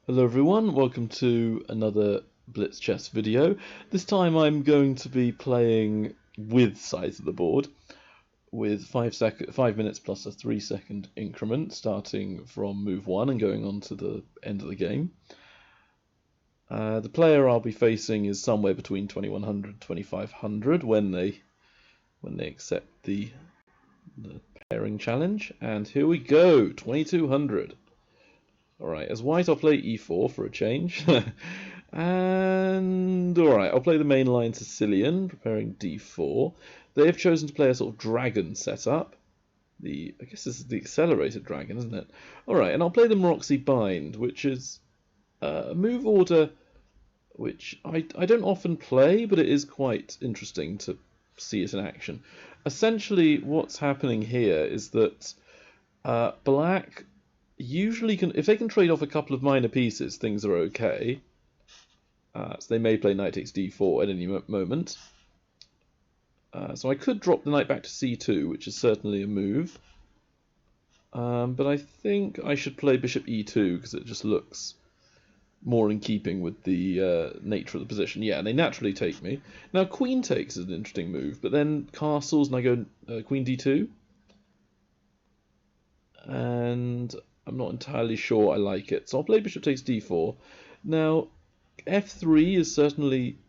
Hello everyone, welcome to another Blitz chess video. This time I'm going to be playing with size of the board, with 5 minutes plus a 3-second increment, starting from move 1 and going on to the end of the game. The player I'll be facing is somewhere between 2100 and 2500 when they accept the pairing challenge. And here we go, 2200. Alright, as white I'll play e4 for a change. And alright, I'll play the mainline Sicilian, preparing d4. They have chosen to play a sort of dragon setup. I guess this is the accelerated dragon, isn't it? Alright, and I'll play the Moxie Bind, which is a move order which I don't often play, but it is quite interesting to see it in action. Essentially, what's happening here is that black usually can, if they can trade off a couple of minor pieces, things are okay. So they may play knight takes d4 at any moment. So I could drop the knight back to c2, which is certainly a move. But I think I should play bishop e2 because it just looks more in keeping with the nature of the position. Yeah, and they naturally take me. Now queen takes is an interesting move, but then castles and I go queen d2. And I'm not entirely sure I like it, so I'll play bishop takes d4. Now, f3 is certainly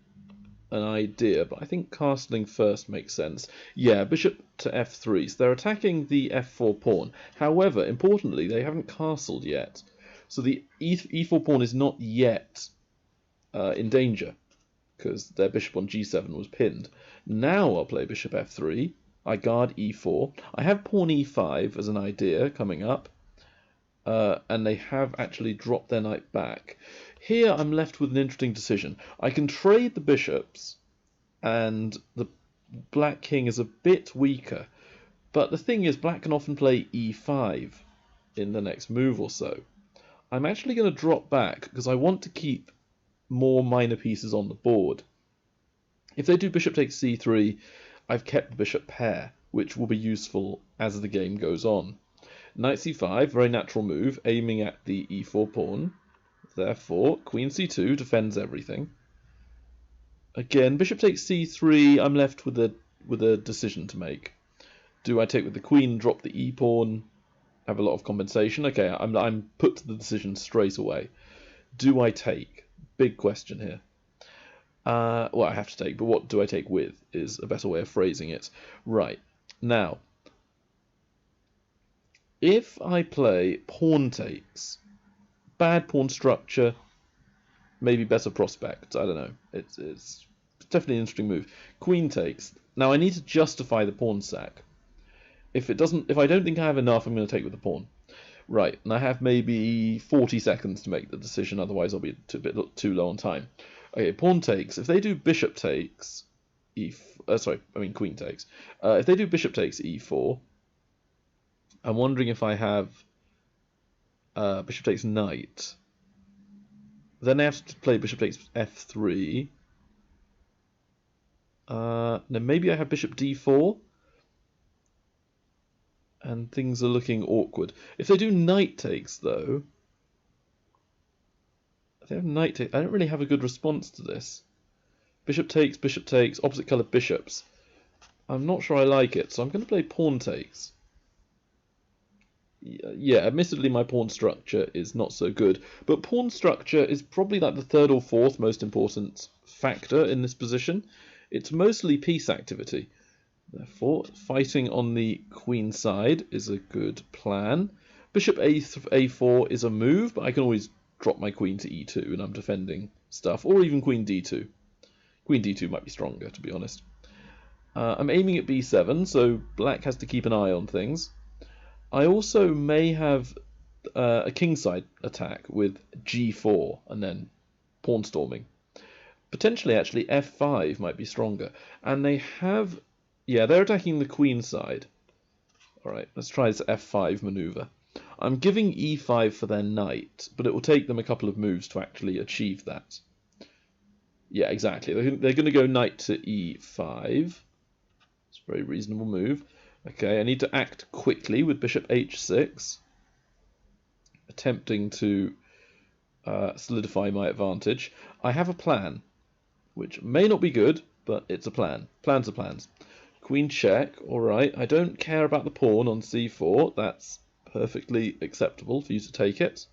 an idea, but I think castling first makes sense. Yeah, bishop to f3, so they're attacking the f4 pawn. However, importantly, they haven't castled yet, so the e4 pawn is not yet in danger, because their bishop on g7 was pinned. Now I'll play bishop f3. I guard e4. I have pawn e5 as an idea coming up, and they have actually dropped their knight back. Here I'm left with an interesting decision. I can trade the bishops, and the black king is a bit weaker, but the thing is black can often play e5 in the next move or so. I'm actually going to drop back because I want to keep more minor pieces on the board. If they do bishop takes c3, I've kept the bishop pair, which will be useful as the game goes on. Knight c5, very natural move, aiming at the e4 pawn. Therefore, queen c2 defends everything. Again, bishop takes c3, I'm left with a decision to make. Do I take with the queen, drop the e pawn, have a lot of compensation? Okay, I'm put to the decision straight away. Do I take? Big question here. Well, I have to take, but what do I take with is a better way of phrasing it. Right, now, if I play pawn takes, bad pawn structure, maybe better prospect, I don't know. It's definitely an interesting move. Queen takes. Now I need to justify the pawn sack. If I don't think I have enough, I'm going to take with the pawn. Right, and I have maybe 40 seconds to make the decision, otherwise I'll be a bit too low on time. Okay, pawn takes. If they do bishop takes, queen takes. If they do bishop takes e4, I'm wondering if I have bishop takes knight. Then they have to play bishop takes f3. Then maybe I have bishop d4. And things are looking awkward. If they do knight takes, though, if they have knight takes, I don't really have a good response to this. Bishop takes, opposite coloured bishops. I'm not sure I like it, so I'm going to play pawn takes. Yeah, admittedly my pawn structure is not so good, but pawn structure is probably like the third or fourth most important factor in this position. It's mostly piece activity. Therefore, fighting on the queen side is a good plan. Bishop a4 is a move, but I can always drop my queen to e2 and I'm defending stuff, or even queen d2. Queen d2 might be stronger, to be honest. I'm aiming at b7, so black has to keep an eye on things. I also may have a kingside attack with g4 and then pawn storming. Potentially, actually, f5 might be stronger. And they have... Yeah, they're attacking the queen side. Alright, let's try this f5 maneuver. I'm giving e5 for their knight, but it will take them a couple of moves to actually achieve that. Yeah, exactly. They're going to go knight to e5. It's a very reasonable move. Okay, I need to act quickly with bishop h6. Attempting to solidify my advantage. I have a plan, which may not be good, but it's a plan. Plans are plans. Queen check, alright. I don't care about the pawn on c4. That's perfectly acceptable for you to take it.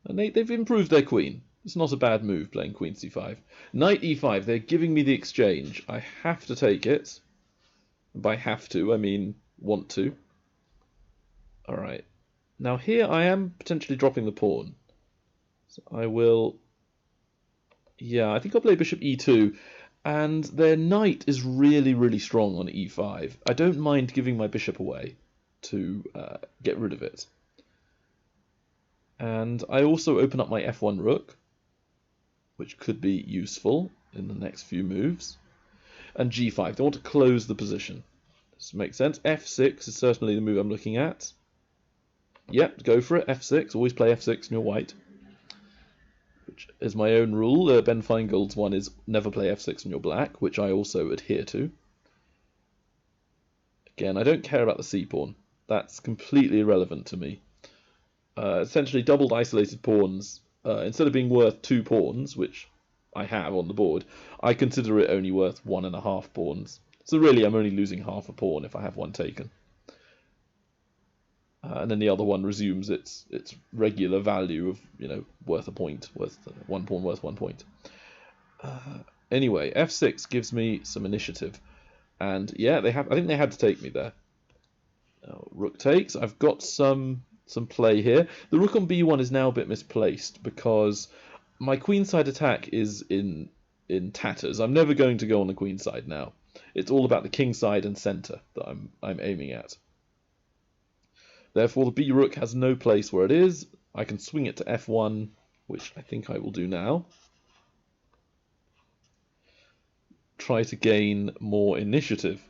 And they've improved their queen. It's not a bad move playing queen c5. Knight e5, they're giving me the exchange. I have to take it. By have to, I mean want to. Alright. Now here I am potentially dropping the pawn. So I will... Yeah, I think I'll play bishop e2. And their knight is really, really strong on e5. I don't mind giving my bishop away to get rid of it. And I also open up my f1 rook, which could be useful in the next few moves. And g5, they want to close the position. This makes sense. f6 is certainly the move I'm looking at. Yep, go for it. f6, always play f6 and you're white. Which is my own rule. Ben Feingold's one is never play f6 when you're black, which I also adhere to. Again, I don't care about the c-pawn. That's completely irrelevant to me. Essentially, doubled isolated pawns, instead of being worth 2 pawns, which I have on the board, I consider it only worth 1.5 pawns. So really, I'm only losing half a pawn if I have one taken. And then the other one resumes its regular value of, worth a point, worth 1 pawn, worth 1 point. Anyway, f6 gives me some initiative, and yeah, I think they had to take me there. Rook takes. I've got some play here. The rook on b1 is now a bit misplaced because my queenside attack is in tatters. I'm never going to go on the queenside now. It's all about the kingside and centre that I'm aiming at. Therefore, the b rook has no place where it is. I can swing it to f1, which I think I will do now. Try to gain more initiative.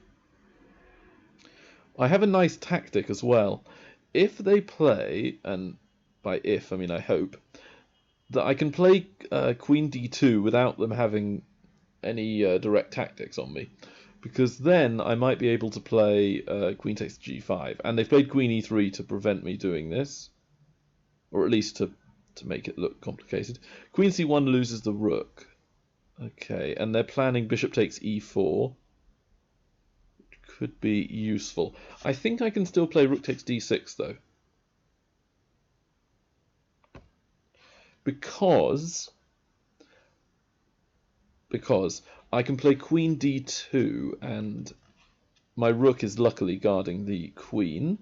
I have a nice tactic as well. If they play, and by if I mean I hope, that I can play queen d2 without them having any direct tactics on me, because then I might be able to play queen takes g5, and they've played queen e3 to prevent me doing this, or at least to make it look complicated. Queen c1 loses the rook. Okay, and they're planning bishop takes e4. Could be useful. I think I can still play rook takes d6 though, because I can play queen d2 and my rook is luckily guarding the queen.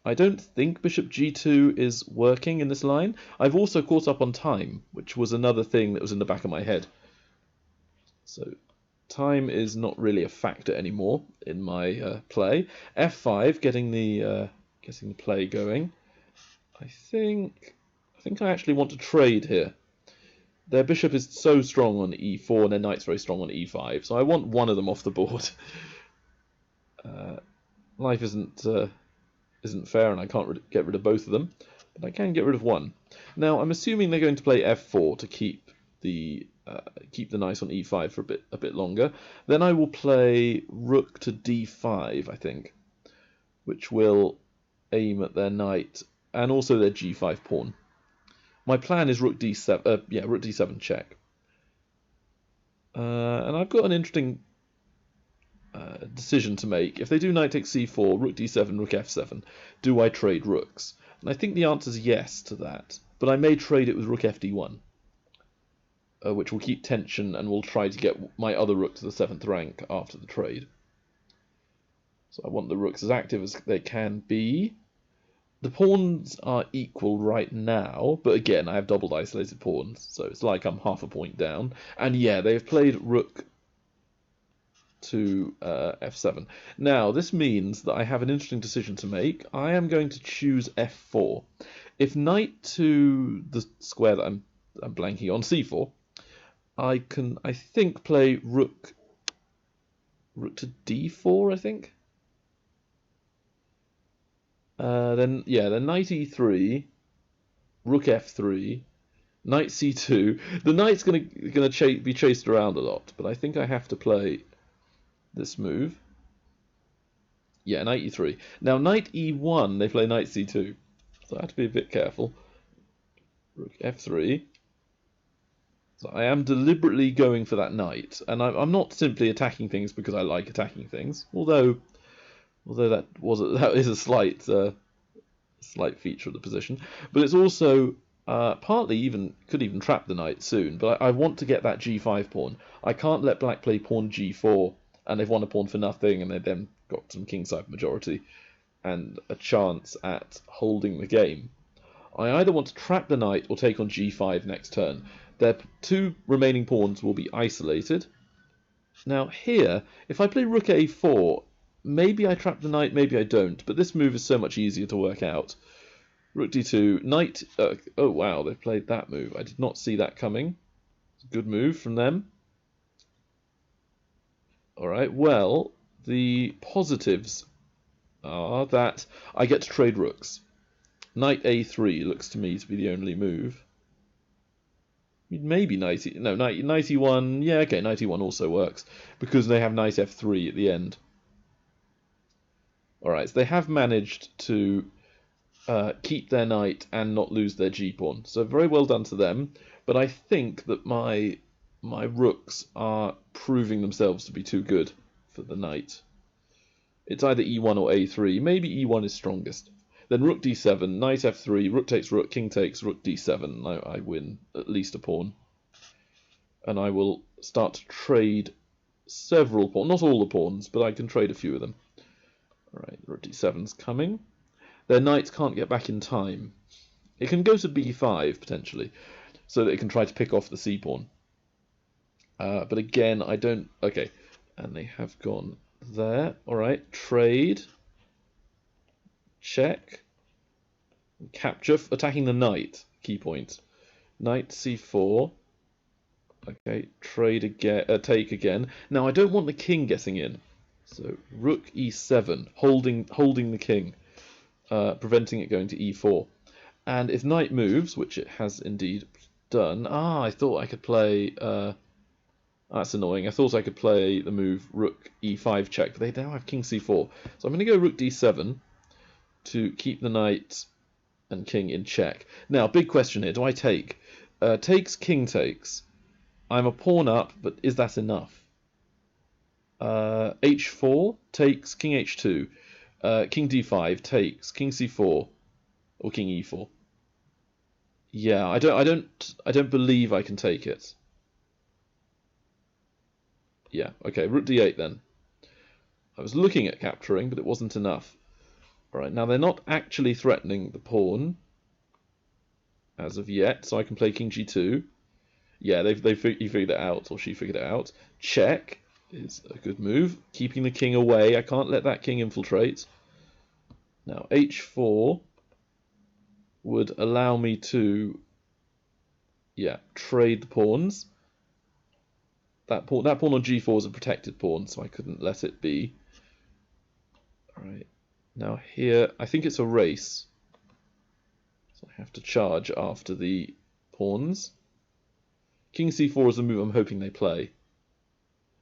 I don't think bishop g2 is working in this line. I've also caught up on time, which was another thing that was in the back of my head. So time is not really a factor anymore in my play. f5, getting the play going. I think I actually want to trade here. Their bishop is so strong on e4, and their knight's very strong on e5, so I want one of them off the board. Life isn't fair, and I can't get rid of both of them, but I can get rid of one. Now I'm assuming they're going to play f4 to keep the knight on e5 for a bit longer. Then I will play rook to d5, I think, which will aim at their knight and also their g5 pawn. My plan is rook d7, rook d7 check. And I've got an interesting decision to make. If they do knight takes c4, rook d7, rook f7, do I trade rooks? And I think the answer is yes to that, but I may trade it with rook fd1. Which will keep tension and will try to get my other rook to the 7th rank after the trade. So I want the rooks as active as they can be. The pawns are equal right now, but again, I have doubled isolated pawns, so it's like I'm half a point down. And yeah, they've played rook to f7. Now, this means that I have an interesting decision to make. I am going to choose f4. If knight to the square that I'm blanking on, c4, I can, I think, play rook to d4, I think. Then knight e3, rook f3, knight c2. The knight's gonna be chased around a lot, but I think I have to play this move. Yeah, knight e3. Now knight e1, they play knight c2. so I have to be a bit careful. Rook f3. So I am deliberately going for that knight, and I'm not simply attacking things because I like attacking things, although that is a slight feature of the position, but it's also partly could even trap the knight soon. But I want to get that g5 pawn. I can't let black play pawn g4, and they've won a pawn for nothing, and they've then got some kingside majority and a chance at holding the game. I either want to trap the knight or take on g5 next turn. Their two remaining pawns will be isolated. Now here, if I play rook a4, maybe I trap the knight, maybe I don't, but this move is so much easier to work out. Rook d2, knight... oh wow, they played that move. I did not see that coming. It's a good move from them. Alright, well, the positives are that I get to trade rooks. Knight a3 looks to me to be the only move. Maybe knight e1. Yeah, okay, knight e1 also works because they have knight f3 at the end. Alright, so they have managed to keep their knight and not lose their g-pawn. So very well done to them. But I think that my rooks are proving themselves to be too good for the knight. It's either e1 or a3. Maybe e1 is strongest. Then rook d7, knight f3, rook takes rook, king takes, rook d7. I win at least a pawn. And I will start to trade several pawns. Not all the pawns, but I can trade a few of them. Alright, rook d7's coming. Their knights can't get back in time. It can go to b5, potentially, so that it can try to pick off the c-pawn. But again, I don't... Okay, and they have gone there. Alright, trade... Check. Capture. Attacking the knight. Key point. Knight c4. Okay. Trade again. Take again. Now I don't want the king getting in. So rook e7, holding the king, preventing it going to e4. And if knight moves, which it has indeed done. I thought I could play. That's annoying. I thought I could play the move rook e5 check, but they now have king c4. So I'm going to go rook d7. To keep the knight and king in check. Now, big question here. Do I take? Takes, king takes. I'm a pawn up, but is that enough? h4 takes, king h2. King d5 takes, king c4, or king e4. Yeah, I don't believe I can take it. Yeah, okay, rook d8 then. I was looking at capturing, but it wasn't enough. Alright, now they're not actually threatening the pawn as of yet, so I can play king g2. Yeah, he figured it out, or she figured it out. Check is a good move. Keeping the king away. I can't let that king infiltrate. Now, h4 would allow me to, trade the pawns. That pawn on g4 is a protected pawn, so I couldn't let it be. Alright. Now here, I think it's a race, so I have to charge after the pawns. King c4 is the move I'm hoping they play.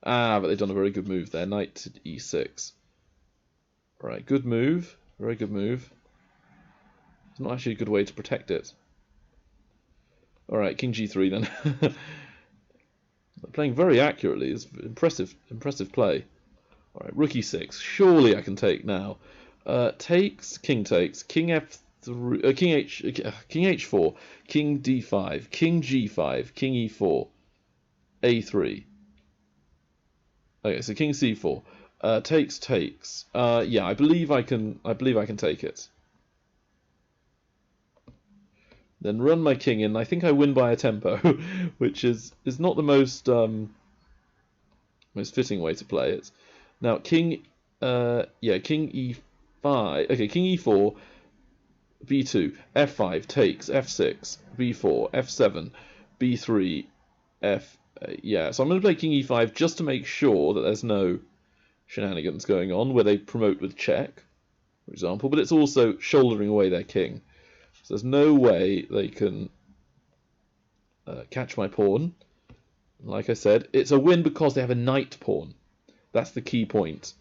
But they've done a very good move there, knight to e6. Right, good move, very good move. It's not actually a good way to protect it. Alright, king g3 then. They're playing very accurately, it's impressive play. Alright, rook e6, surely I can take now. Takes, king f3, king h4, king d5, king g5, king e4, a3. Okay, so king c4, takes. Yeah, I believe I can take it. Then run my king in. I think I win by a tempo, which is not the most fitting way to play it. Now king e5. Okay, king e4, b2, f5 takes, f6, b4, f7, b3, f8. So I'm going to play king e5 just to make sure that there's no shenanigans going on where they promote with check, for example. But it's also shouldering away their king. So there's no way they can catch my pawn. Like I said, it's a win because they have a knight pawn. That's the key point.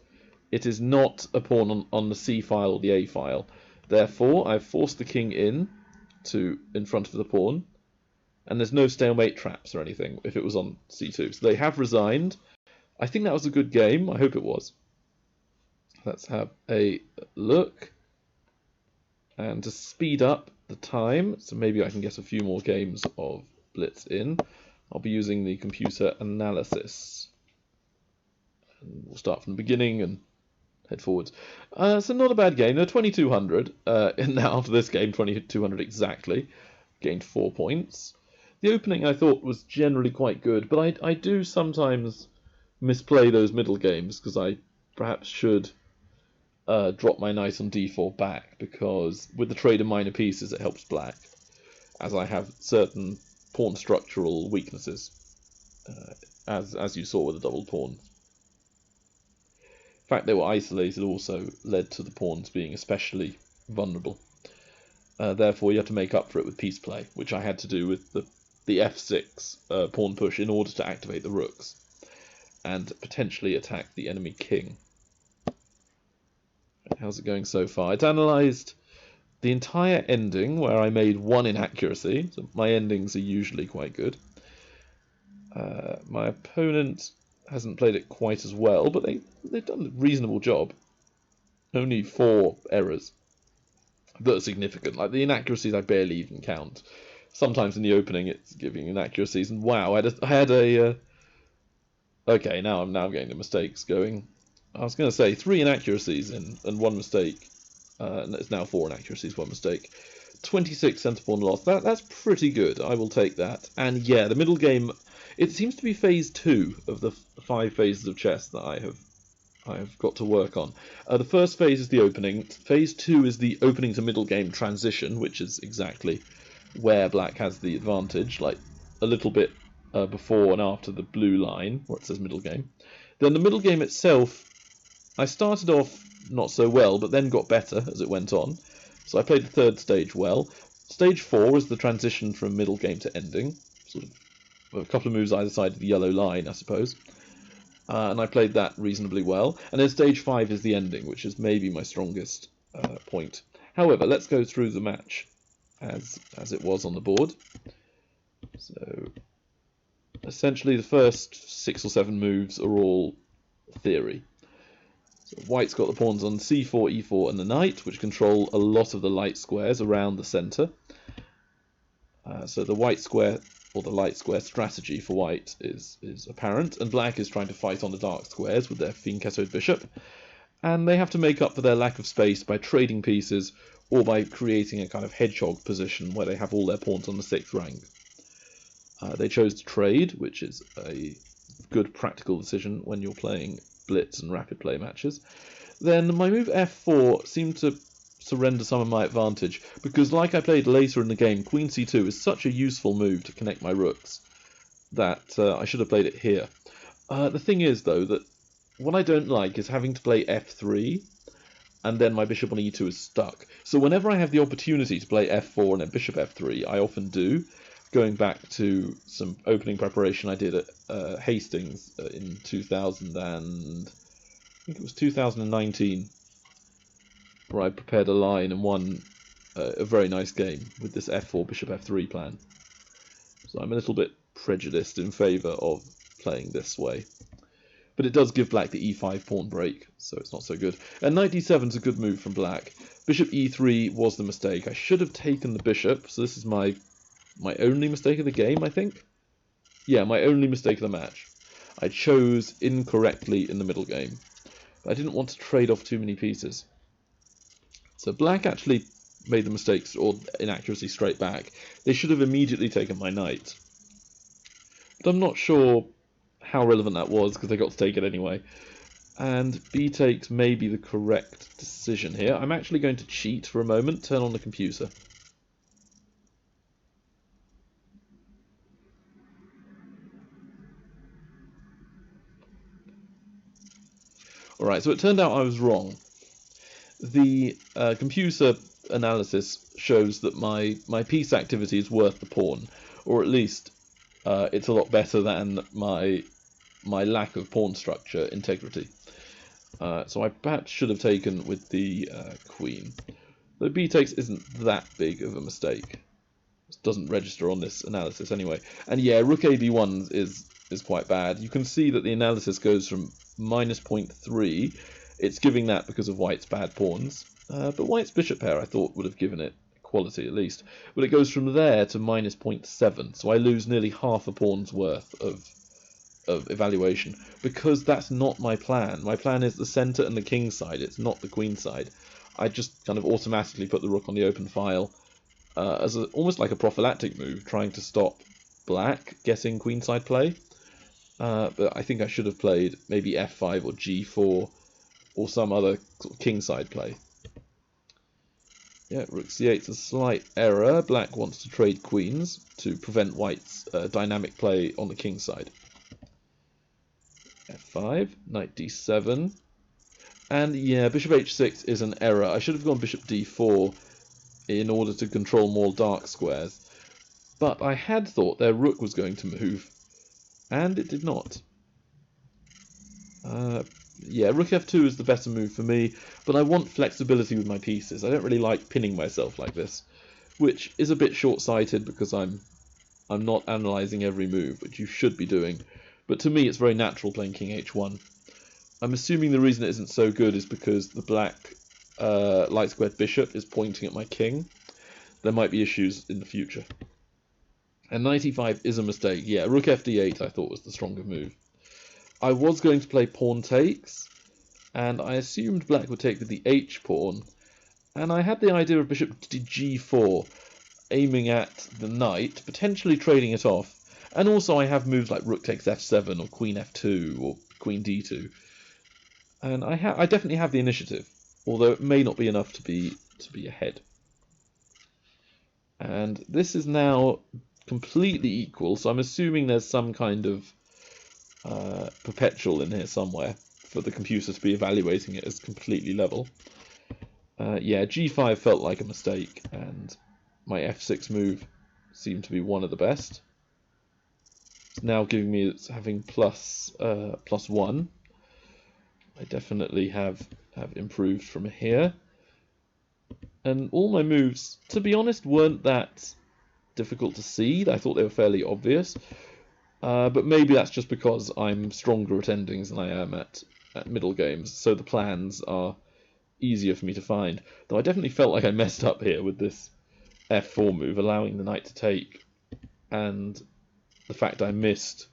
It is not a pawn on the c file or the a file. Therefore, I've forced the king in front of the pawn, and there's no stalemate traps or anything if it was on c2. So they have resigned. I think that was a good game. I hope it was. Let's have a look. And to speed up the time, so maybe I can get a few more games of blitz in, I'll be using the computer analysis. And we'll start from the beginning and head forwards. So not a bad game. No, 2200. And now after this game, 2200 exactly. Gained 4 points. The opening I thought was generally quite good, but I do sometimes misplay those middle games because I perhaps should drop my knight on d4 back, because with the trade of minor pieces it helps black, as I have certain pawn structural weaknesses, as you saw with the double pawn. The fact they were isolated also led to the pawns being especially vulnerable. Therefore you have to make up for it with piece play, which I had to do with the f6 pawn push in order to activate the rooks and potentially attack the enemy king. How's it going so far? I'd analysed the entire ending, where I made 1 inaccuracy. So my endings are usually quite good. My opponent hasn't played it quite as well, but they've done a reasonable job. Only 4 errors that are significant. Like the inaccuracies I barely even count. Sometimes in the opening it's giving inaccuracies, and wow, I had a okay, now I'm getting the mistakes going. I was going to say 3 inaccuracies and 1 mistake, and it's now 4 inaccuracies, 1 mistake. 26 centre pawn loss. That's pretty good. I will take that. And yeah, the middle game, it seems to be phase 2 of the 5 phases of chess that I have got to work on. The first phase is the opening. Phase 2 is the opening to middle game transition, which is exactly where black has the advantage, like a little bit before and after the blue line, where it says middle game. Then the middle game itself, I started off not so well, but then got better as it went on. So I played the 3rd stage well. Stage 4 is the transition from middle game to ending, sort of a couple of moves either side of the yellow line, I suppose. And I played that reasonably well. And then stage 5 is the ending, which is maybe my strongest point. However, let's go through the match as it was on the board. So essentially the first 6 or 7 moves are all theory. So white's got the pawns on c4, e4 and the knight, which control a lot of the light squares around the centre. So the white square, or the light square strategy for white is apparent, and black is trying to fight on the dark squares with their fianchettoed bishop, and they have to make up for their lack of space by trading pieces or by creating a kind of hedgehog position where they have all their pawns on the 6th rank. They chose to trade, which is a good practical decision when you're playing blitz and rapid play matches. Then my move f4 seemed to surrender some of my advantage, because like I played later in the game, queen c2 is such a useful move to connect my rooks that I should have played it here. The thing is, though, that what I don't like is having to play f3 and then my bishop on e2 is stuck. So whenever I have the opportunity to play f4 and then bishop f3, I often do. Going back to some opening preparation I did at Hastings in 2019, where I prepared a line and won a very nice game with this f4 bishop f3 plan. So I'm a little bit prejudiced in favour of playing this way. But it does give black the e5 pawn break, so it's not so good. And knight d7 is a good move from black. Bishop e3 was the mistake. I should have taken the bishop, so this is my only mistake of the game, I think. Yeah, my only mistake of the match. I chose incorrectly in the middle game. I didn't want to trade off too many pieces. So black actually made the mistakes or inaccuracy straight back. They should have immediately taken my knight. But I'm not sure how relevant that was, because they got to take it anyway. And b takes may be the correct decision here. I'm actually going to cheat for a moment, turn on the computer. Alright, so it turned out I was wrong. The computer analysis shows that my piece activity is worth the pawn, or at least it's a lot better than my lack of pawn structure integrity. So I perhaps should have taken with the queen. Though b takes isn't that big of a mistake. It doesn't register on this analysis anyway. And yeah, rook ab1 is quite bad. You can see that the analysis goes from minus 0.3. It's giving that because of white's bad pawns. But white's bishop pair I thought would have given it quality at least. But it goes from there to minus 0.7. So I lose nearly half a pawn's worth of evaluation, because that's not my plan. My plan is the centre and the king side, it's not the queen side. I just kind of automatically put the rook on the open file as almost like a prophylactic move, trying to stop black getting queenside play. But I think I should have played maybe f5 or g4 or some other sort of kingside play. Yeah, rook c8 is a slight error. Black wants to trade queens to prevent white's dynamic play on the king side. f5, knight d7, and yeah, bishop h6 is an error. I should have gone bishop d4 in order to control more dark squares, but I had thought their rook was going to move, and it did not. Yeah, rook f2 is the better move for me, but I want flexibility with my pieces. I don't really like pinning myself like this, which is a bit short-sighted because I'm not analysing every move, which you should be doing. But to me, it's very natural playing king h1. I'm assuming the reason it isn't so good is because the black light-squared bishop is pointing at my king. There might be issues in the future. And knight e5 is a mistake. Yeah, rook fd8 I thought was the stronger move. I was going to play pawn takes, and I assumed black would take with the h-pawn. And I had the idea of bishop to g4, aiming at the knight, potentially trading it off. And also I have moves like rook takes f7 or queen f2 or queen d2. And I definitely have the initiative, although it may not be enough to be ahead. And this is now completely equal, so I'm assuming there's some kind of perpetual in here somewhere for the computer to be evaluating it as completely level. Yeah, g5 felt like a mistake, and my f6 move seemed to be one of the best. It's now giving me it's having +1. I definitely have improved from here. And all my moves, to be honest, weren't that difficult to see. I thought they were fairly obvious. But maybe that's just because I'm stronger at endings than I am at middle games, so the plans are easier for me to find. Though I definitely felt like I messed up here with this f4 move, allowing the knight to take, and the fact I missed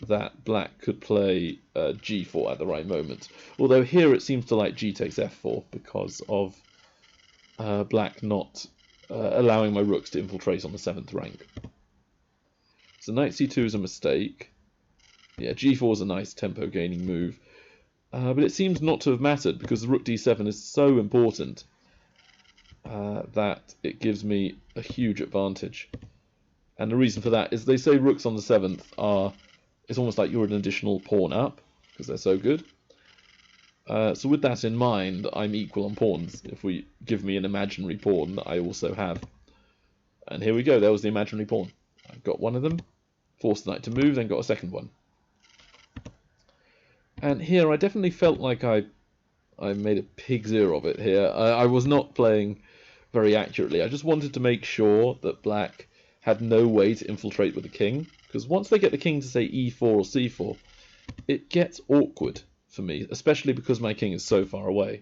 that black could play g4 at the right moment. Although here it seems to like g takes f4 because of black not allowing my rooks to infiltrate on the 7th rank. So knight c2 is a mistake. Yeah, g4 is a nice tempo gaining move. But it seems not to have mattered because the rook d7 is so important that it gives me a huge advantage. And the reason for that is they say rooks on the 7th are, it's almost like you're an additional pawn up because they're so good. So with that in mind, I'm equal on pawns if we give me an imaginary pawn that I also have. And here we go, there was the imaginary pawn. I've got one of them, forced the knight to move, then got a second one. And here I definitely felt like I made a pig's ear of it here. I was not playing very accurately. I just wanted to make sure that black had no way to infiltrate with the king, because once they get the king to say e4 or c4, it gets awkward for me, especially because my king is so far away.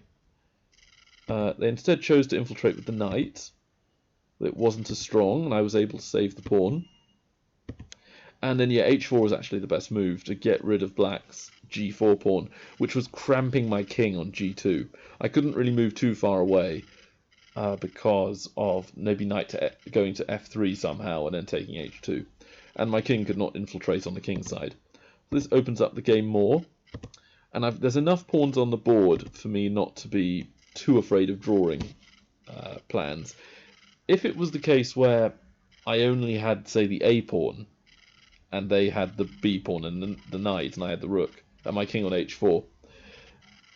They instead chose to infiltrate with the knight. It wasn't as strong, and I was able to save the pawn. And then, yeah, h4 was actually the best move to get rid of black's g4 pawn, which was cramping my king on g2. I couldn't really move too far away because of maybe knight going to f3 somehow and then taking h2. And my king could not infiltrate on the king side. So this opens up the game more. And there's enough pawns on the board for me not to be too afraid of drawing plans. If it was the case where I only had, say, the a pawn, and they had the b pawn and the knight, and I had the rook, and my king on h4,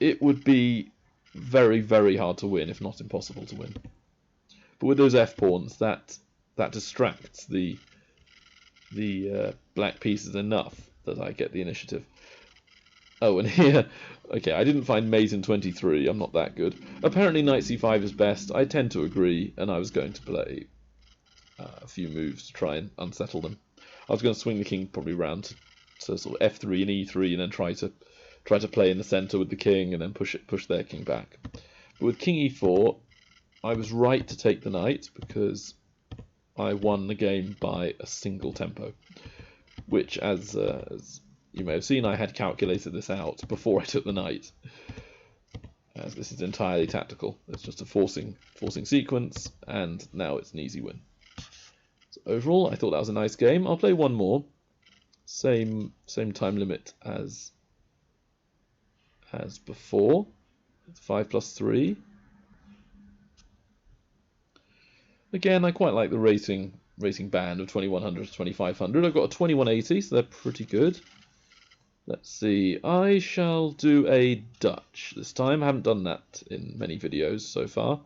it would be very, very hard to win, if not impossible to win. But with those f pawns, that distracts the black pieces enough that I get the initiative. Oh, and here, okay, I didn't find mate in 23. I'm not that good. Apparently knight c5 is best. I tend to agree, and I was going to play a few moves to try and unsettle them. I was going to swing the king probably round to sort of f3 and e3, and then try to play in the center with the king, and then push their king back. But with king e4, I was right to take the knight because I won the game by a single tempo, which, as you may have seen, I had calculated this out before I took the knight, as this is entirely tactical. It's just a forcing sequence, and now it's an easy win. So overall, I thought that was a nice game. I'll play one more, same time limit as before, 5+3. Again, I quite like the rating band of 2100 to 2500. I've got a 2180, so they're pretty good. Let's see. I shall do a Dutch this time. I haven't done that in many videos so far.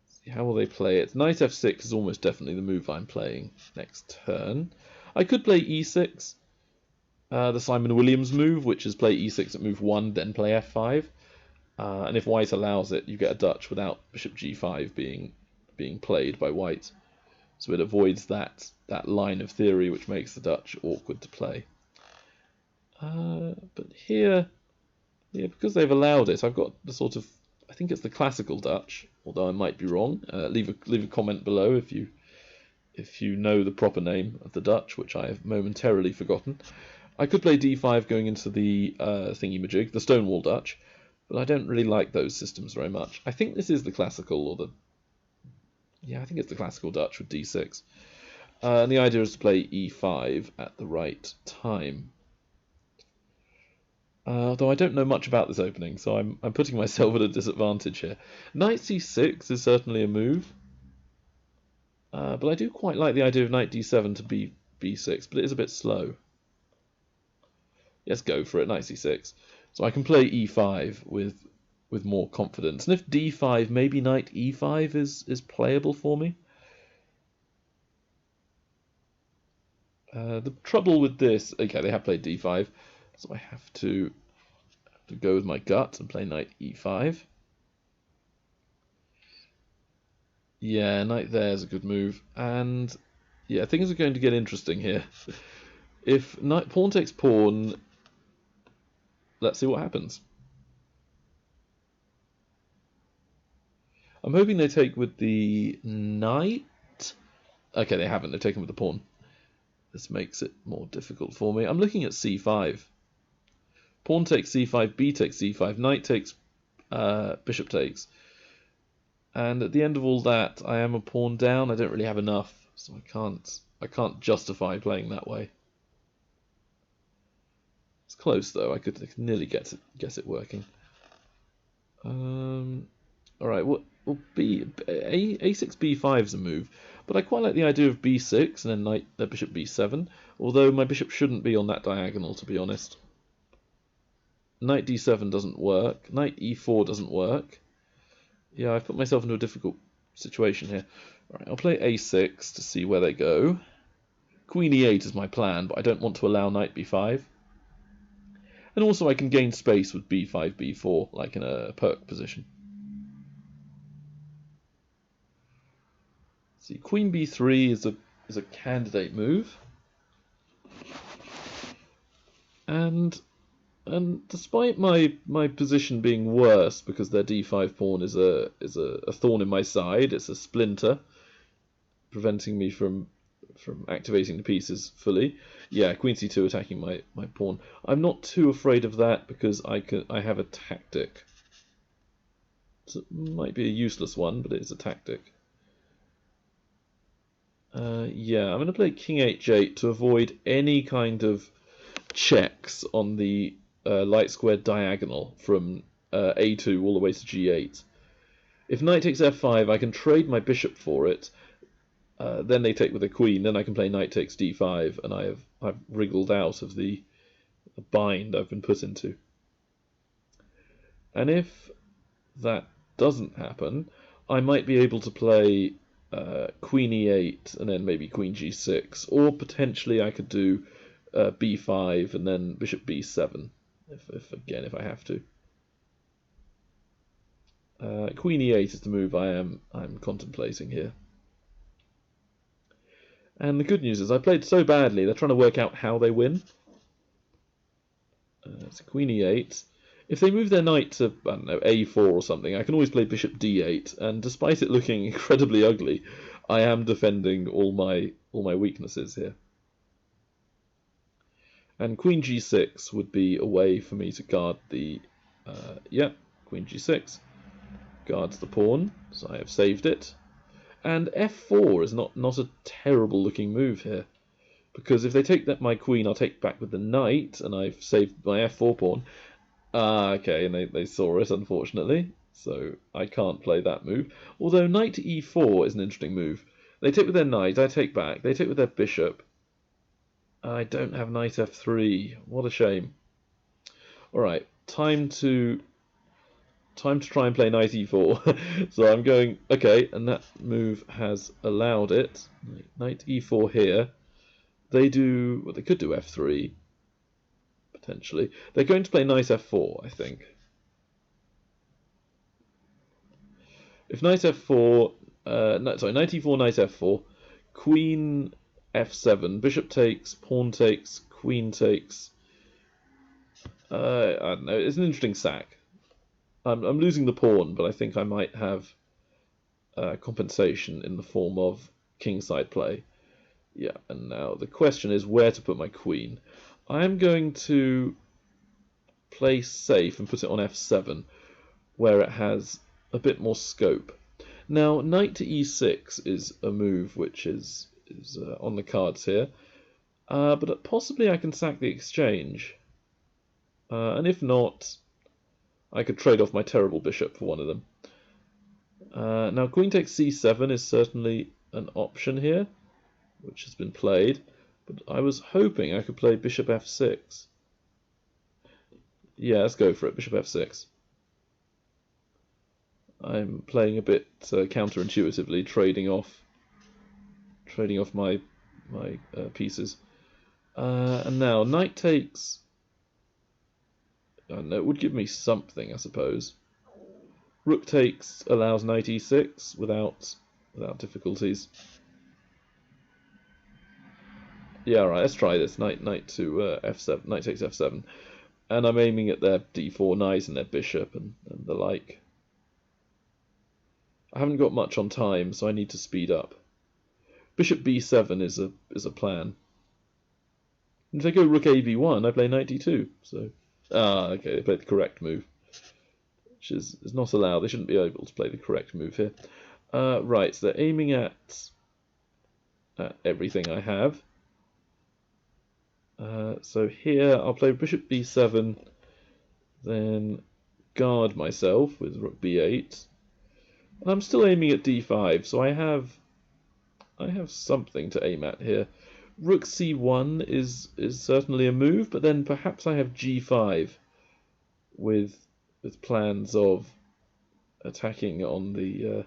See, how will they play it? Knight f6 is almost definitely the move I'm playing next turn. I could play e6, the Simon Williams move, which is play e6 at move 1, then play f5. And if white allows it, you get a Dutch without bishop g5 being played by white. So it avoids that line of theory which makes the Dutch awkward to play. But here, because they've allowed it, I've got the sort of, I think it's the classical Dutch, although I might be wrong. Leave a comment below if you know the proper name of the Dutch, which I have momentarily forgotten. I could play d5 going into the thingy-majig, the Stonewall Dutch, but I don't really like those systems very much. I think this is the classical, I think it's the classical Dutch with d6. And the idea is to play e5 at the right time. Though I don't know much about this opening, so I'm putting myself at a disadvantage here. Knight c6 is certainly a move, but I do quite like the idea of knight d7 to b6, but it is a bit slow. Let's go for it, knight c6. So I can play e5 with more confidence. And if d5, maybe knight e5 is playable for me. The trouble with this, okay, they have played d5, so I have to go with my gut and play knight e5. Yeah, knight there is a good move, and yeah, things are going to get interesting here. If pawn takes pawn, let's see what happens. I'm hoping they take with the knight. Okay, they haven't. They've taken with the pawn. This makes it more difficult for me. I'm looking at c5. Pawn takes c5, b takes c5, knight takes, bishop takes. And at the end of all that, I am a pawn down. I don't really have enough, so I can't justify playing that way. It's close though. I could nearly guess it working. All right. Well, a6 b5 is a move, but I quite like the idea of b6 and then bishop b7. Although my bishop shouldn't be on that diagonal, to be honest. Knight d7 doesn't work. Knight e4 doesn't work. Yeah, I've put myself into a difficult situation here. All right, I'll play a6 to see where they go. Queen e8 is my plan, but I don't want to allow knight b5. And also I can gain space with b5, b4, like in a perk position. See, queen b3 is a candidate move. And despite my position being worse because their d5 pawn is a thorn in my side, it's a splinter, preventing me from activating the pieces fully. Yeah, queen c2 attacking my pawn. I'm not too afraid of that because I have a tactic. So it might be a useless one, but it's a tactic. Yeah, I'm going to play king h8 to avoid any kind of checks on the light squared diagonal from a2 all the way to g8. If knight takes f5, I can trade my bishop for it. Then they take with a queen. Then I can play knight takes d5, and I've wriggled out of the bind I've been put into. And if that doesn't happen, I might be able to play queen e8 and then maybe queen g6, or potentially I could do b5 and then bishop b7, if I have to. Queen e8 is the move I'm contemplating here. And the good news is I played so badly, they're trying to work out how they win. So Queen e8. If they move their knight to, I don't know, a4 or something, I can always play bishop d8, and despite it looking incredibly ugly, I am defending all my weaknesses here. And Queen g6 would be a way for me to guard the... Queen g6 guards the pawn, so I have saved it. And f4 is not a terrible looking move here, because if they take my queen, I'll take back with the knight, and I've saved my f4 pawn. Okay, and they saw it, unfortunately, so I can't play that move. Although knight to e4 is an interesting move. They take with their knight, I take back. They take with their bishop. I don't have knight f3. What a shame. Alright, time to try and play knight e4. So I'm going, okay, and that move has allowed it. Knight e4 here. They could do f3, potentially. They're going to play knight f4, I think. If knight f4, knight e4, knight f4, queen f7, bishop takes, pawn takes, queen takes. I don't know, it's an interesting sack. I'm losing the pawn, but I think I might have compensation in the form of kingside play. Yeah, and now the question is where to put my queen. I'm going to play safe and put it on f7, where it has a bit more scope. Now, knight to e6 is a move which is on the cards here, but possibly I can sack the exchange. And if not, I could trade off my terrible bishop for one of them. Now, queen takes c7 is certainly an option here, which has been played, but I was hoping I could play bishop f6. Yeah, let's go for it, bishop f6. I'm playing a bit counterintuitively, trading off my pieces. And now, knight takes... I don't know, it would give me something, I suppose. Rook takes allows knight e6 without difficulties. Yeah, right. Let's try this. Knight to f7. Knight takes f7, and I'm aiming at their d4 knight and their bishop and the like. I haven't got much on time, so I need to speed up. Bishop b7 is a plan. If they go rook a b1, I play knight d2. So okay, they played the correct move, which is not allowed. They shouldn't be able to play the correct move here. Right, so they're aiming at everything I have. So here I'll play bishop b7, then guard myself with rook b8. And I'm still aiming at d5, so I have something to aim at here. Rook c1 is certainly a move, but then perhaps I have g5 with plans of attacking on the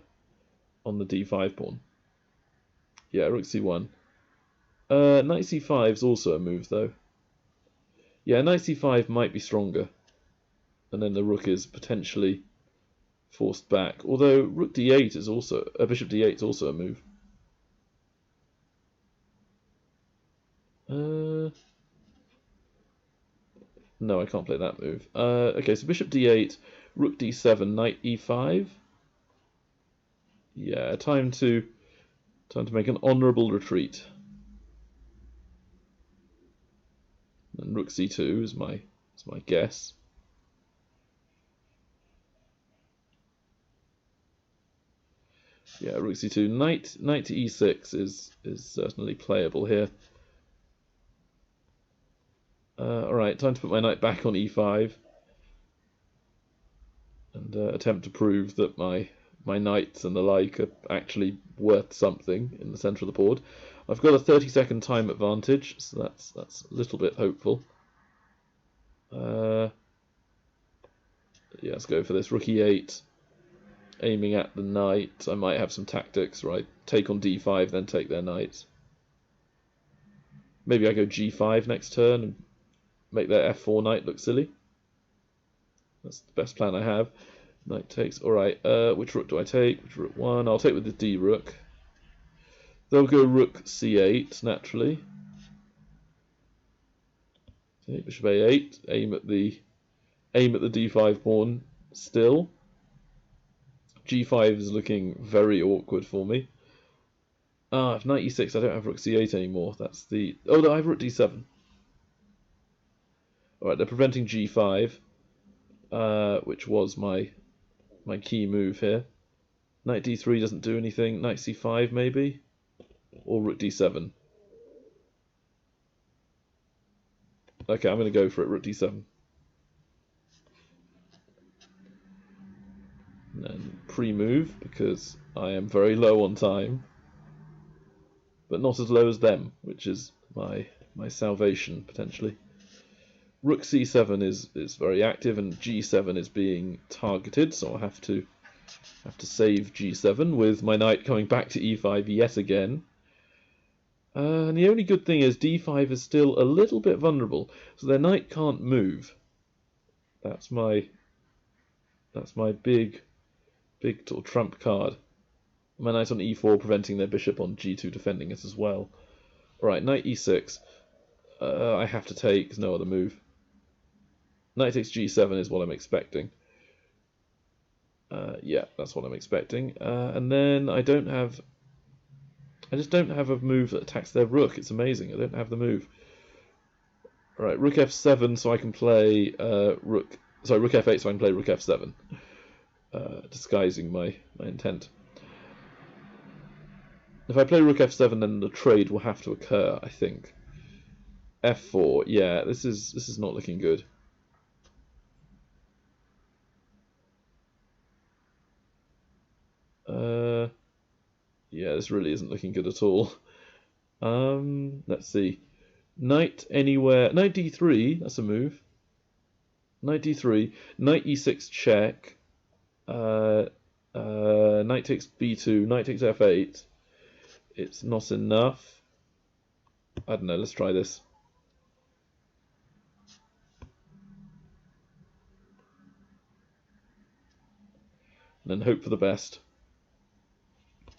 d5 pawn. Yeah, rook c1. Knight c5 is also a move, though. Yeah, knight c5 might be stronger, and then the rook is potentially forced back. Although rook d8 is also bishop d8 is also a move. No, I can't play that move. Okay, so bishop d8, rook d7, knight e5. Yeah, time to make an honourable retreat. And rook c2 is my guess. Yeah, rook c2, knight to e6 is certainly playable here. Alright, time to put my knight back on e5 and attempt to prove that my knights and the like are actually worth something in the centre of the board. I've got a 30-second time advantage, so that's a little bit hopeful. Yeah, let's go for this. Rook e8, aiming at the knight. I might have some tactics, right? Take on d5, then take their knight. Maybe I go g5 next turn and make their f4 knight look silly. That's the best plan I have. Knight takes. Alright, which rook do I take? Which rook 1? I'll take with the d rook. They'll go rook c8, naturally. Okay, bishop a8. Aim at the d5 pawn still. g5 is looking very awkward for me. If knight e6, I don't have rook c8 anymore. That's the... Oh, no, I have rook d7. Alright, they're preventing g5, which was my key move here. Knight d3 doesn't do anything. Knight c5 maybe? Or rook d7. Okay, I'm going to go for it, rook d7. And then pre-move, because I am very low on time. But not as low as them, which is my salvation, potentially. Rook c7 is very active, and g7 is being targeted, so I'll have to save g7 with my knight coming back to e5 yet again. And the only good thing is d5 is still a little bit vulnerable, so their knight can't move. That's my big sort of trump card. My knight on e4 preventing their bishop on g2 defending it as well. Alright, knight e6. I have to take, there's no other move. Knight takes g7 is what I'm expecting. Yeah, that's what I'm expecting. And then I just don't have a move that attacks their rook. It's amazing. I don't have the move. Alright, rook f7 so I can play rook f8 so I can play rook f7. Disguising my intent. If I play rook f7, then the trade will have to occur, I think. f4, yeah, this is not looking good. Yeah, this really isn't looking good at all. Let's see. Knight anywhere. Knight d3, that's a move. Knight d3. Knight e6 check. Knight takes b2. Knight takes f8. It's not enough. I don't know, let's try this. And then hope for the best.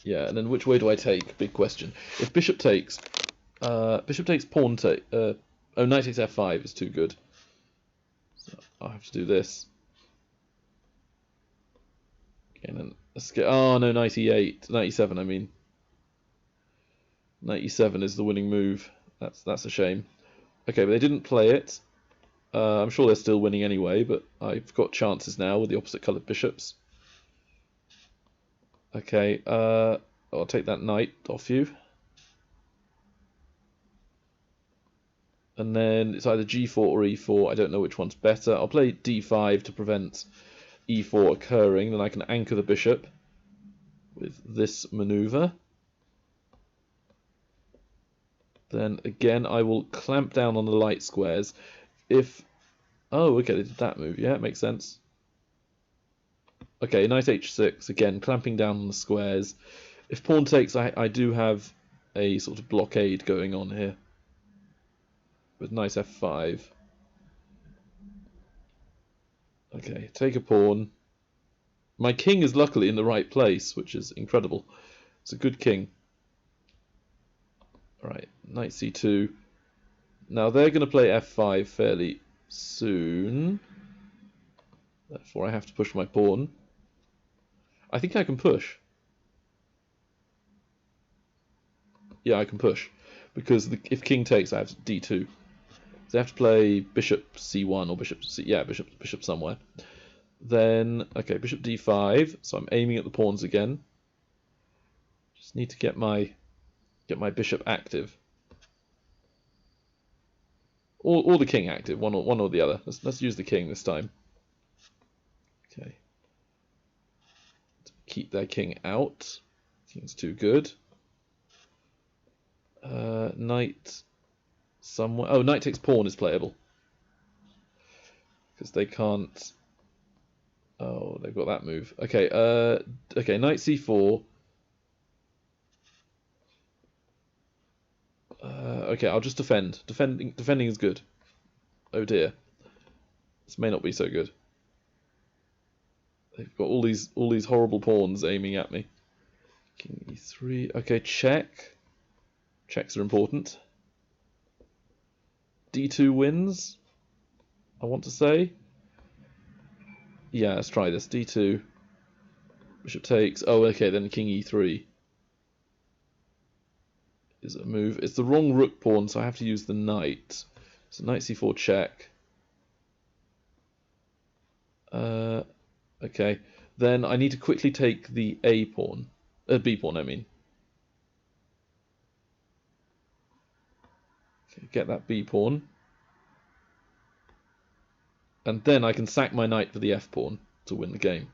Yeah, and then which way do I take? Big question. If bishop takes, pawn take. Oh, knight takes f5 is too good. So I'll have to do this. Okay, and then let's get. Oh no, knight e8, knight e7. I mean, knight e7 is the winning move. That's a shame. Okay, but they didn't play it. I'm sure they're still winning anyway, but I've got chances now with the opposite coloured bishops. Okay, I'll take that knight off you. And then it's either g4 or e4. I don't know which one's better. I'll play d5 to prevent e4 occurring. Then I can anchor the bishop with this maneuver. Then again, I will clamp down on the light squares. If... Oh, okay, they did that move. Yeah, it makes sense. Okay, knight h6, again, clamping down on the squares. If pawn takes, I do have a sort of blockade going on here. With knight f5. Okay, take a pawn. My king is luckily in the right place, which is incredible. It's a good king. Alright, knight c2. Now they're going to play f5 fairly soon. Therefore I have to push my pawn. I think I can push. Yeah, I can push. Because if king takes, I have d2. So I have to play bishop c1 or bishop c... Yeah, bishop somewhere. Then, okay, bishop d5. So I'm aiming at the pawns again. Just need to get my bishop active. Or the king active, one or the other. Let's use the king this time. Okay. Keep their king out. King's too good. Knight somewhere. Oh, knight takes pawn is playable. Because they can't... Oh, they've got that move. Okay, okay, knight c4. Okay, I'll just defend. Defending is good. Oh dear. This may not be so good. They've got all these horrible pawns aiming at me. King e3. Okay, check. Checks are important. d2 wins, I want to say. Yeah, let's try this. d2. Bishop takes. Oh, okay, then king e3 is a move. It's the wrong rook pawn, so I have to use the knight. So knight c4 check. Okay, then I need to quickly take the a pawn. B pawn, I mean. Okay, get that b pawn. And then I can sack my knight for the f pawn to win the game.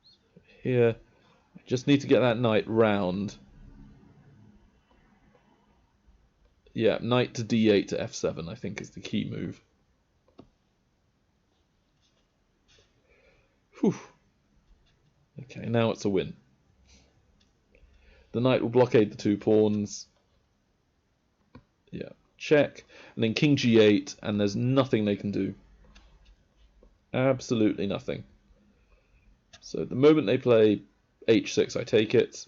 So here, I just need to get that knight round. Yeah, knight to d8 to f7, I think, is the key move. Whew. Okay, now it's a win. The knight will blockade the 2 pawns. Yeah, check. And then king g8, and there's nothing they can do. Absolutely nothing. So the moment they play h6, I take it.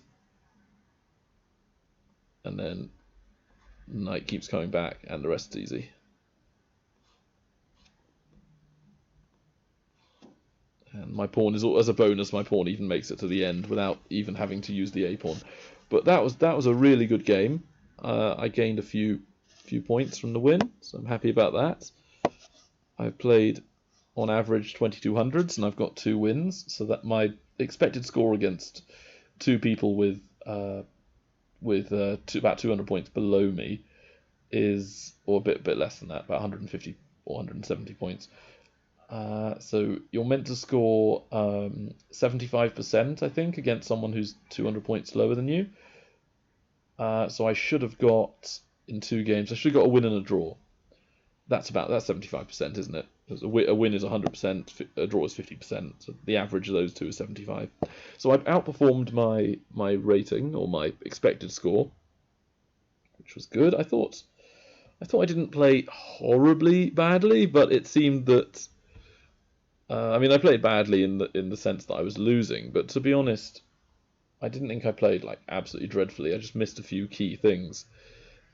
And then knight keeps coming back, and the rest is easy. And my pawn is, as a bonus, my pawn even makes it to the end without even having to use the a pawn. But that was a really good game. I gained a few points from the win, so I'm happy about that. I've played on average 2200s, and I've got 2 wins, so that my expected score against 2 people with about 200 points below me is, or a bit less than that, about 150 or 170 points. So you're meant to score 75%, I think, against someone who's 200 points lower than you. So I should have got, in 2 games, I should have got a win and a draw. That's 75%, isn't it? A win is 100%, a draw is 50%. So the average of those two is 75. So I've outperformed my rating, or my expected score, which was good. I thought I didn't play horribly badly, but it seemed that I mean, I played badly in the sense that I was losing, but to be honest, I didn't think I played like absolutely dreadfully. I just missed a few key things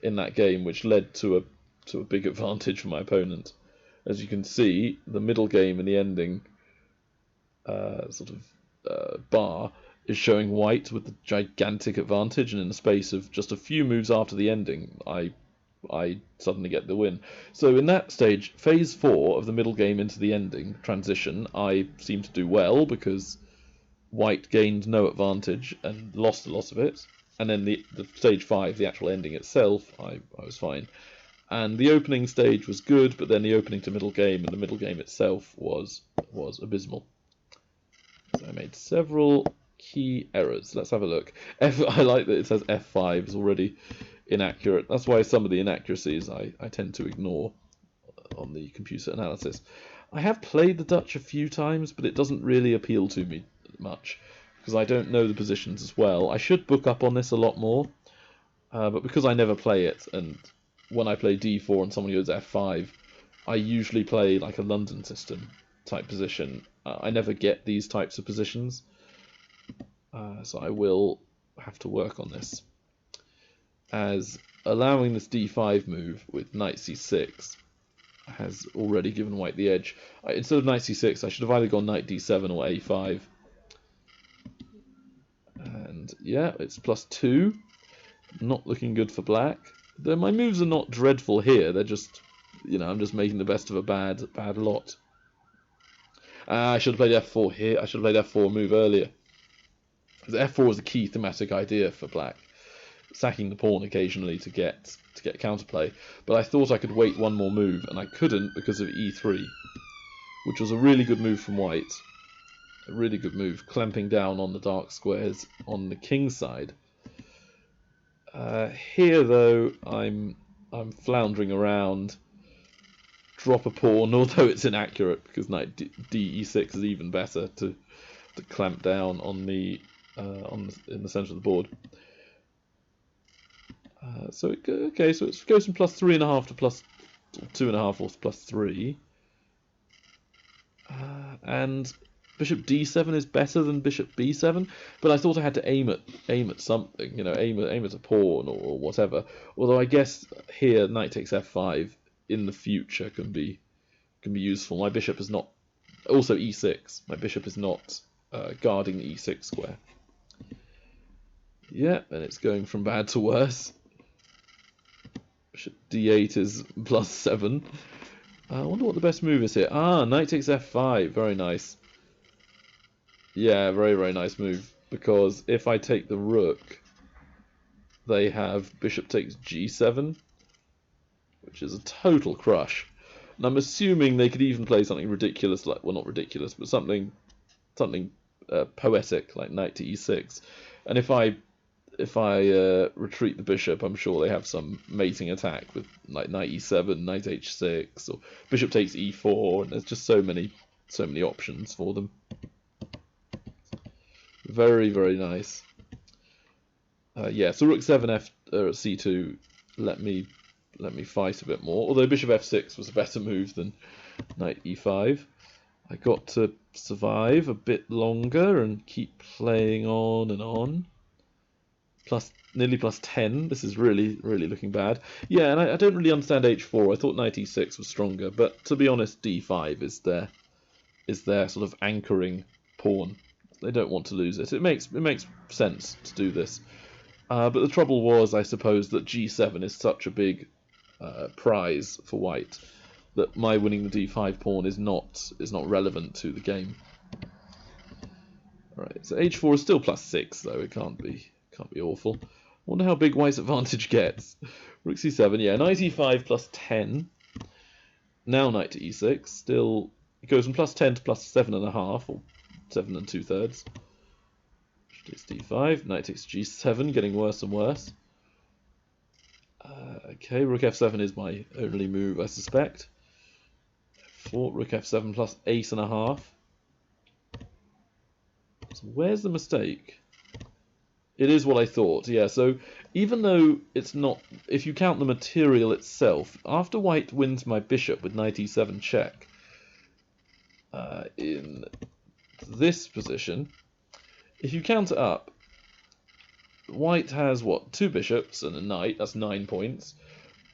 in that game, which led to a big advantage for my opponent. As you can see, the middle game and the ending bar is showing white with the gigantic advantage, and in the space of just a few moves after the ending, I suddenly get the win. So in that stage, phase 4 of the middle game into the ending transition, I seem to do well because white gained no advantage and lost a lot of it. And then the stage 5, the actual ending itself, I was fine. And the opening stage was good, but then the opening to middle game and the middle game itself was abysmal. So I made several key errors. Let's have a look. I like that it says F5 is already inaccurate. That's why some of the inaccuracies I tend to ignore on the computer analysis. I have played the Dutch a few times, but it doesn't really appeal to me much because I don't know the positions as well. I should book up on this a lot more, but because I never play it, and when I play d4 and someone goes f5, I usually play like a London system type position. I never get these types of positions, so I will have to work on this. As allowing this d5 move with knight c6 has already given white the edge. Instead of knight c6, I should have either gone knight d7 or a5. And yeah, it's +2. Not looking good for black. Though my moves are not dreadful here, they're just, I'm just making the best of a bad lot. I should have played f4 here. I should have played f4 move earlier. Because f4 is a key thematic idea for black. Sacking the pawn occasionally to get counterplay. But I thought I could wait one more move, and I couldn't because of e3, which was a really good move from white. A really good move, clamping down on the dark squares on the king's side. Here, though, I'm floundering around. Drop a pawn, although it's inaccurate because knight d6 is even better to clamp down on in the center of the board. Okay, so it goes from +3.5 to +2.5 or +3. And bishop d7 is better than bishop b7, but I thought I had to aim at something, aim at a pawn or whatever. Although I guess here knight takes f5 in the future can be useful. My bishop is not, also e6. My bishop is not guarding the e6 square. Yeah, and it's going from bad to worse. Bishop d8 is +7. I wonder what the best move is here. Knight takes f5. Very nice. Yeah, very, very nice move. Because if I take the rook, they have bishop takes g7, which is a total crush. And I'm assuming they could even play something ridiculous, like, well, not ridiculous, but something poetic, like knight to e6. And if I retreat the bishop, I'm sure they have some mating attack with like knight e7, knight h6, or bishop takes e4, and there's just so many options for them. Very, very nice. Yeah, so rook 7 c2 let me fight a bit more. Although bishop f6 was a better move than knight e5. I got to survive a bit longer and keep playing on and on. Nearly +10. This is really, really looking bad. Yeah, and I don't really understand h4. I thought knight e6 was stronger, but to be honest, d5 is their sort of anchoring pawn. They don't want to lose it. It makes sense to do this. But the trouble was, I suppose, that g7 is such a big prize for white that my winning the d5 pawn is not relevant to the game. All right, so h4 is still +6 though. It can't be awful. I wonder how big white's advantage gets. Rook c7, yeah, knight e5 +10. Now knight to e6. Still, it goes from +10 to +7.5 or 7 2/3. Takes d5, knight takes g7, getting worse and worse. Okay, rook f7 is my only move, I suspect. F4, rook f7 +8.5. So where's the mistake? It is what I thought, yeah. So even though it's not, if you count the material itself, after white wins my bishop with knight e7 check, in this position, if you count it up, white has, what, 2 bishops and a knight, that's 9 points,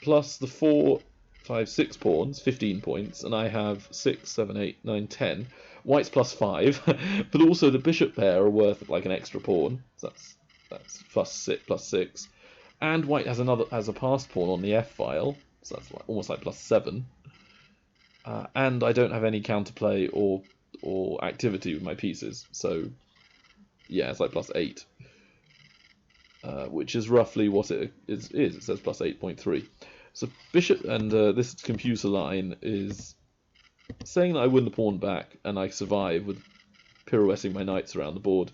plus the 4, 5, 6 pawns, 15 points, and I have 6, 7, 8, 9, 10. White's +5, but also the bishop pair are worth like an extra pawn, so that's +6, and white has a passed pawn on the f-file, so that's almost like +7, and I don't have any counterplay or activity with my pieces, so yeah, it's like +8, which is roughly what it is. It says +8.3. So bishop, and this computer line is saying that I win the pawn back and I survive with pirouetting my knights around the board.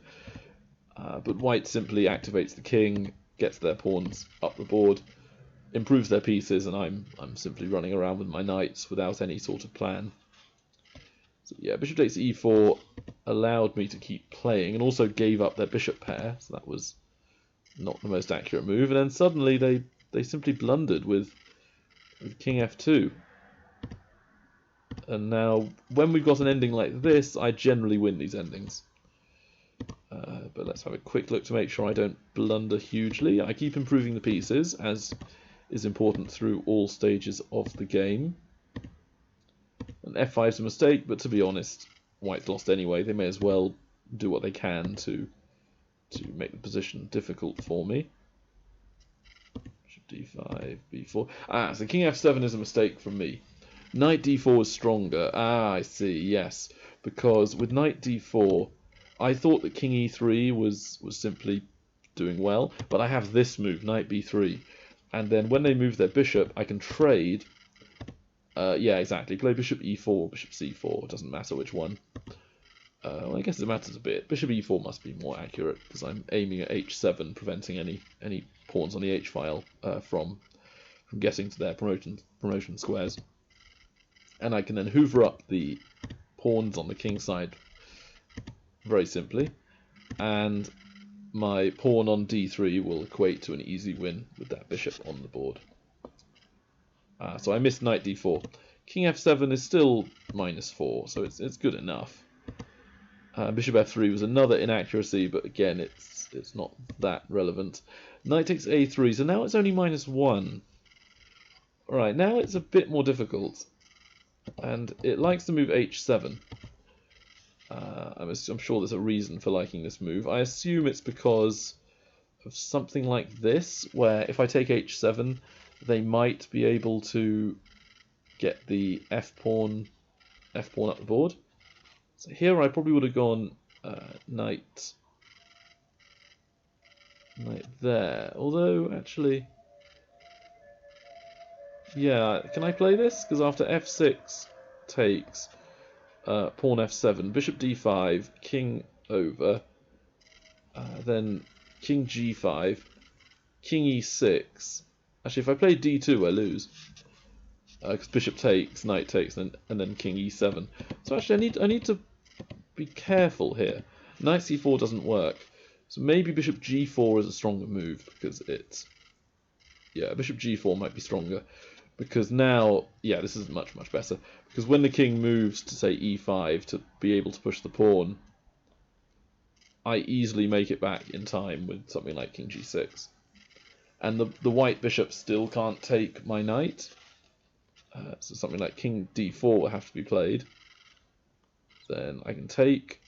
But white simply activates the king, gets their pawns up the board, improves their pieces, and I'm simply running around with my knights without any sort of plan. So yeah, bishop takes e4 allowed me to keep playing, and also gave up their bishop pair, so that was not the most accurate move. And then suddenly they simply blundered with king f2. And now, when we've got an ending like this, I generally win these endings. But let's have a quick look to make sure I don't blunder hugely. I keep improving the pieces, as is important through all stages of the game. And f5 is a mistake, but to be honest, white's lost anyway. They may as well do what they can to make the position difficult for me. Bishop d5, b4. So king f7 is a mistake from me. Knight d4 is stronger. I see, yes. Because with knight d4, I thought that king e3 was simply doing well, but I have this move, knight b3. And then when they move their bishop, I can trade. Yeah, exactly. Play bishop e4, bishop c4. It doesn't matter which one. Well, I guess it matters a bit. Bishop e4 must be more accurate, because I'm aiming at h7, preventing any pawns on the h-file from getting to their promotion squares. And I can then hoover up the pawns on the king side very simply. And my pawn on d3 will equate to an easy win with that bishop on the board. So I missed knight d4. King f7 is still -4, so it's good enough. Bishop f3 was another inaccuracy, but again, it's not that relevant. Knight takes a3, so now it's only -1. Alright, now it's a bit more difficult, and it likes to move h7. I'm sure there's a reason for liking this move. I assume it's because of something like this, where if I take h7, they might be able to get the f-pawn up the board. So here I probably would have gone knight there. Although, actually, yeah, can I play this? Because after f6 takes, pawn f7, bishop d5, king over, then king g5, king e6. Actually, if I play d2, I lose. Because bishop takes, knight takes, and then king e7. So actually, I need to be careful here. Knight c4 doesn't work, so maybe bishop g4 is a stronger move, because bishop g4 might be stronger, because now, yeah, this is much better, because when the king moves to say e5 to be able to push the pawn, I easily make it back in time with something like king g6, and the white bishop still can't take my knight. So something like king d4 will have to be played. Then I can take,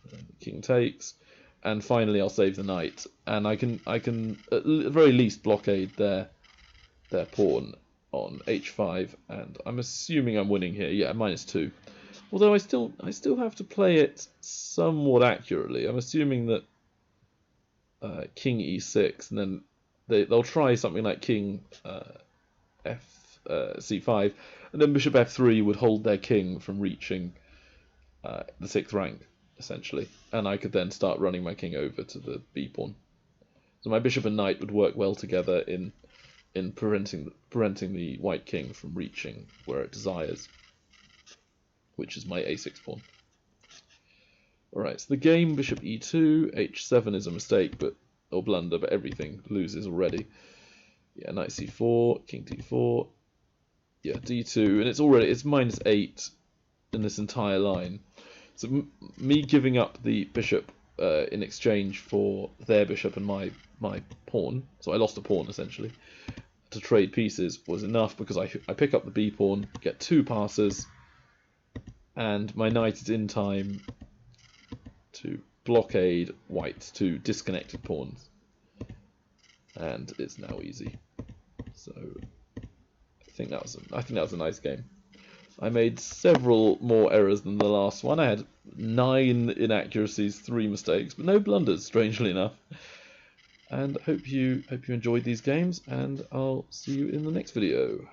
then king takes, and finally I'll save the knight, and I can at the very least blockade their pawn on h5, and I'm assuming I'm winning here. Yeah, -2. Although I still have to play it somewhat accurately. I'm assuming that king e6, and then they'll try something like king c5, and then bishop f3 would hold their king from reaching the 6th rank, essentially, and I could then start running my king over to the b pawn. So my bishop and knight would work well together in preventing the white king from reaching where it desires, which is my a6 pawn. Alright, so the game, bishop e2, h7 is a mistake, or blunder, but everything loses already. Yeah, knight c4, king d4, yeah, d2, and it's -8 in this entire line. So me giving up the bishop in exchange for their bishop and my pawn, so I lost a pawn essentially, to trade pieces was enough, because I pick up the b pawn, get 2 passes, and my knight is in time to blockade white's 2 disconnected pawns, and it's now easy. So I think that was a nice game. I made several more errors than the last one. I had 9 inaccuracies, 3 mistakes, but no blunders, strangely enough. And hope you enjoyed these games, and I'll see you in the next video.